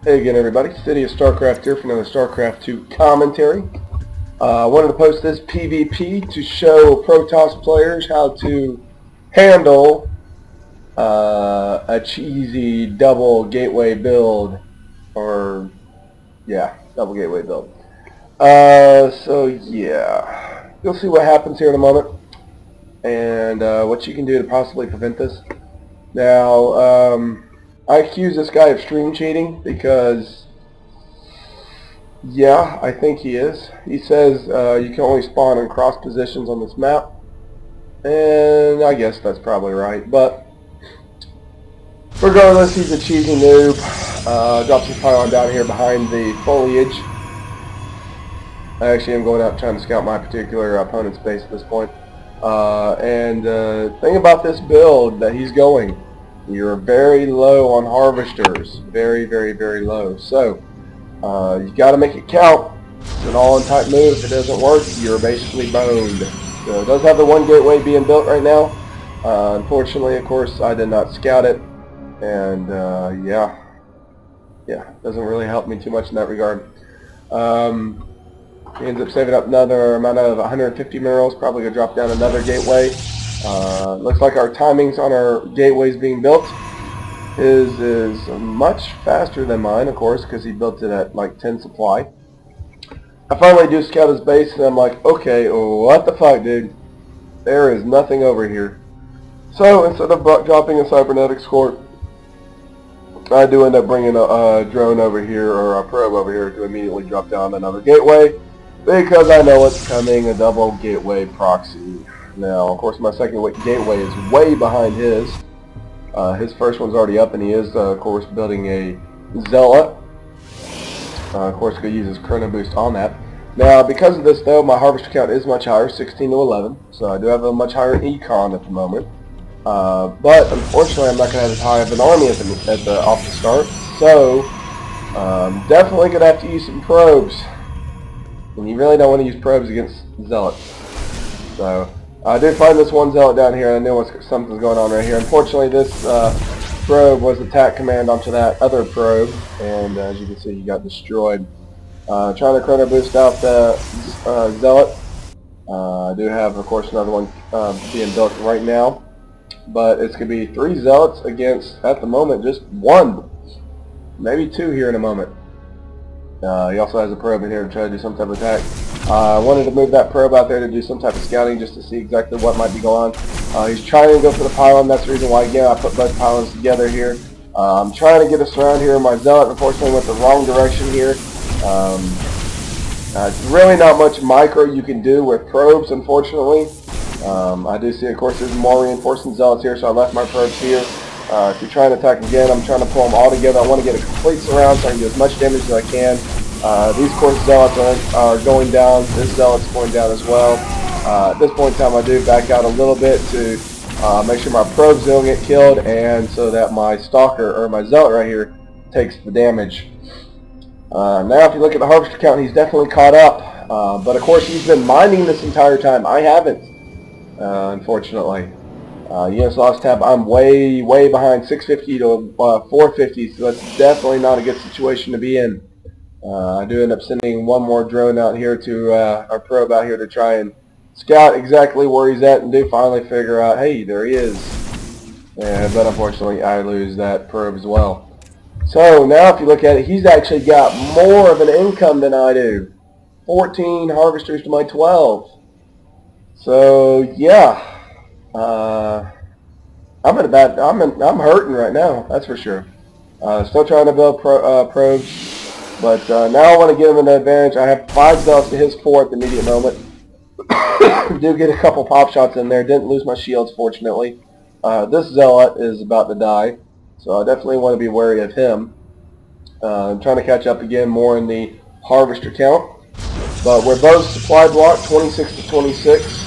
Hey again everybody, Cidious StarCraft here for another StarCraft 2 commentary. I wanted to post this PvP to show Protoss players how to handle a cheesy double gateway build, double gateway build. So yeah, you'll see what happens here in a moment and what you can do to possibly prevent this. Now, I accuse this guy of stream cheating because, yeah, I think he is. He says you can only spawn in cross positions on this map, and I guess that's probably right. But regardless, he's a cheesy noob. Drops his pylon down here behind the foliage. I actually am going out trying to scout my particular opponent's base at this point. Thing about this build that he's going, you're very low on harvesters, very low. So you got to make it count. It's an all-in type move. If it doesn't work, you're basically boned. So it does have the one gateway being built right now. Unfortunately, of course, I did not scout it, and yeah, doesn't really help me too much in that regard. He ends up saving up another amount of 150 minerals, probably going to drop down another gateway. Looks like our timings on our gateways being built is much faster than mine, of course, because he built it at like 10 supply. I finally do scout his base, and I'm like, okay, what the fuck, dude? There is nothing over here. So instead of dropping a cybernetics core, I do end up bringing a drone over here, or a probe over here, to immediately drop down another gateway, because I know it's coming, a double gateway proxy. Now, of course, my second gateway is way behind his. His first one's already up, and he is, of course, building a Zealot. Of course, going to use his Chrono Boost on that. Now, because of this, though, my harvester count is much higher, 16 to 11. So I do have a much higher econ at the moment. But unfortunately, I'm not going to have as high of an army off the start. So, definitely going to have to use some probes. And you really don't want to use probes against Zealots. So I did find this one Zealot down here, and I knew something's going on right here. Unfortunately, this probe was attack command onto that other probe, and as you can see, he got destroyed. Trying to Chrono Boost out the Zealot. I do have, of course, another one being built right now, but it's going to be 3 Zealots against, at the moment, just 1. Maybe 2 here in a moment. He also has a probe in here to try to do some type of attack. I wanted to move that probe out there to do some type of scouting just to see exactly what might be going on. He's trying to go for the pylon. That's the reason why, again, I put both pylons together here. I'm trying to get us around here. My Zealot, unfortunately, went the wrong direction here. Really not much micro you can do with probes, unfortunately. I do see, of course, there's more reinforcing Zealots here, so I left my probes here. If you're trying to attack again, I'm trying to pull them all together. I want to get a complete surround so I can do as much damage as I can. These, of course, Zealots are going down. This Zealot's going down as well. At this point in time, I do back out a little bit to make sure my probes don't get killed, and so that my Stalker, or my Zealot right here, takes the damage. Now, if you look at the harvester count, he's definitely caught up. But, of course, he's been mining this entire time. I haven't, unfortunately. Units lost tab, I'm way behind, 650 to 450, so that's definitely not a good situation to be in. I do end up sending one more drone out here to our probe out here to try and scout exactly where he's at, and do finally figure out, hey, there he is. But unfortunately, I lose that probe as well. So now if you look at it, he's actually got more of an income than I do. 14 harvesters to my 12. So yeah. I'm hurting right now, that's for sure. Still trying to build probes, but now I want to give him an advantage. I have 5 Zealots to his 4 at the immediate moment. Do get a couple pop shots in there. Didn't lose my shields, fortunately. This Zealot is about to die, so I definitely want to be wary of him. I'm trying to catch up again more in the harvester count, but we're both supply block 26 to 26.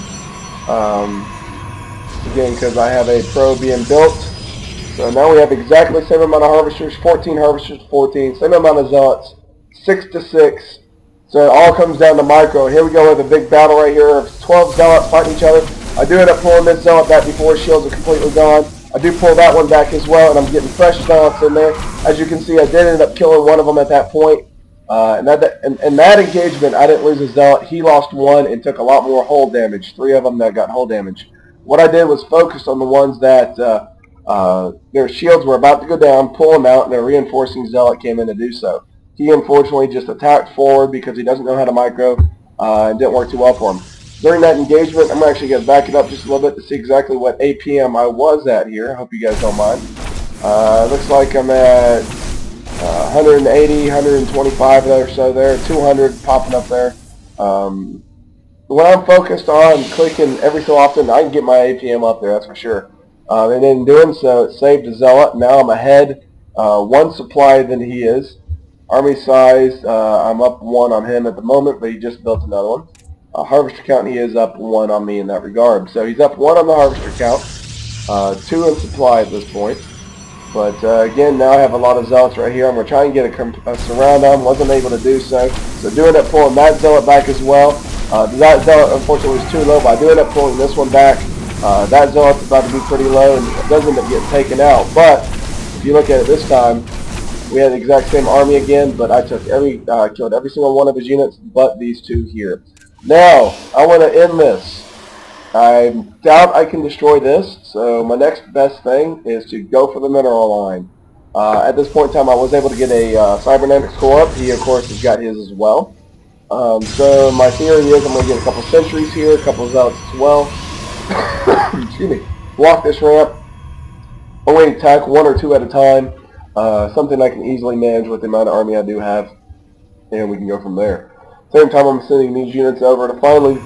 Again, because I have a probe being built. So now we have exactly the same amount of harvesters, 14 harvesters to 14, same amount of Zealots, 6 to 6. So it all comes down to micro. Here we go with a big battle right here of 12 Zealots fighting each other. I do end up pulling this Zealot back before his shields are completely gone. I do pull that one back as well, and I'm getting fresh zealots in there. As you can see, I did end up killing one of them at that point. And that engagement, I didn't lose a zealot. He lost one and took a lot more hull damage. 3 of them that got hull damage. What I did was focus on the ones that their shields were about to go down, pull them out, and their reinforcing zealot came in to do so. He unfortunately just attacked forward because he doesn't know how to micro, and didn't work too well for him. During that engagement, I'm actually going to back it up just a little bit to see exactly what APM I was at here. I hope you guys don't mind. Looks like I'm at 180, 125 or so there, 200 popping up there. When I'm focused on clicking every so often, I can get my APM up there, that's for sure. And in doing so, it saved a zealot. Now I'm ahead 1 supply than he is. Army size, I'm up 1 on him at the moment, but he just built another one. Harvester count, he is up 1 on me in that regard. So he's up 1 on the harvester count, 2 in supply at this point. But again, now I have a lot of zealots right here. I'm going to try and get a surround on. Wasn't able to do so. So do end up pulling that zealot back as well. That zealot unfortunately was too low, but I do end up pulling this one back. That zealot's about to be pretty low, and it does end up getting taken out. But if you look at it this time, we had the exact same army again, but I took killed every single one of his units but these 2 here. Now, I want to end this. I doubt I can destroy this, so my next best thing is to go for the mineral line. At this point in time, I was able to get a cybernetics core up. He, of course, has got his as well. So my theory is I'm going to get a couple sentries here, a couple zealots as well. Excuse me. Block this ramp. Only attack 1 or 2 at a time. Something I can easily manage with the amount of army I do have, and we can go from there. Same time, I'm sending these units over to finally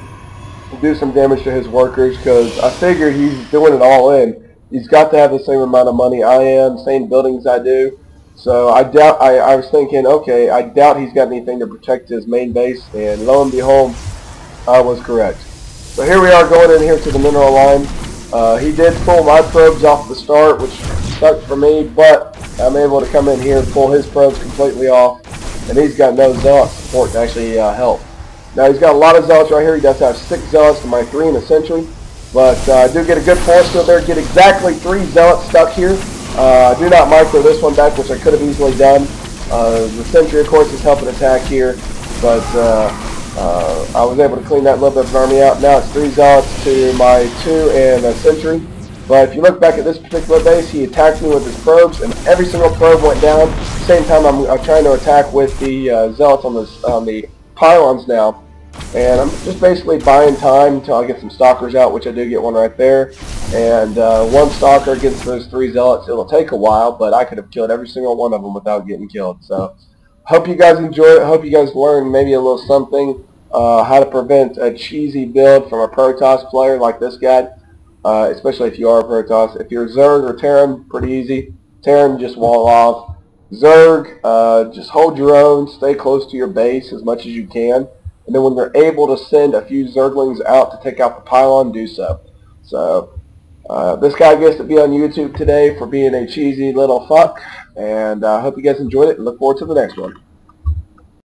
do some damage to his workers, because I figure he's doing it all in. He's got to have the same amount of money I am, same buildings I do. So I was thinking, okay, I doubt he's got anything to protect his main base, and lo and behold, I was correct. So here we are going in here to the mineral line. He did pull my probes off the start, which sucked for me, but I'm able to come in here and pull his probes completely off, and he's got no zealot support to actually help. Now he's got a lot of zealots right here. He does have 6 zealots to my 3 in a sentry, but I do get a good force field there. Get exactly 3 zealots stuck here. I do not micro this one back, which I could have easily done. The sentry, of course, is helping attack here, but I was able to clean that little bit of an army out. Now it's 3 zealots to my 2 and a sentry. But if you look back at this particular base, he attacked me with his probes, and every single probe went down. At the same time, I'm trying to attack with the zealots on the pylons now. And I'm just basically buying time until I get some stalkers out, which I do get one right there. And 1 stalker against those 3 zealots, it'll take a while, but I could have killed every single one of them without getting killed. So, hope you guys enjoy it. Hope you guys learned maybe a little something, how to prevent a cheesy build from a Protoss player like this guy, especially if you are a Protoss. If you're Zerg or Terran, pretty easy. Terran, just wall off. Zerg, just hold your own, stay close to your base as much as you can. And then when they're able to send a few Zerglings out to take out the pylon, do so. So, this guy gets to be on YouTube today for being a cheesy little fuck. And I hope you guys enjoyed it and look forward to the next one.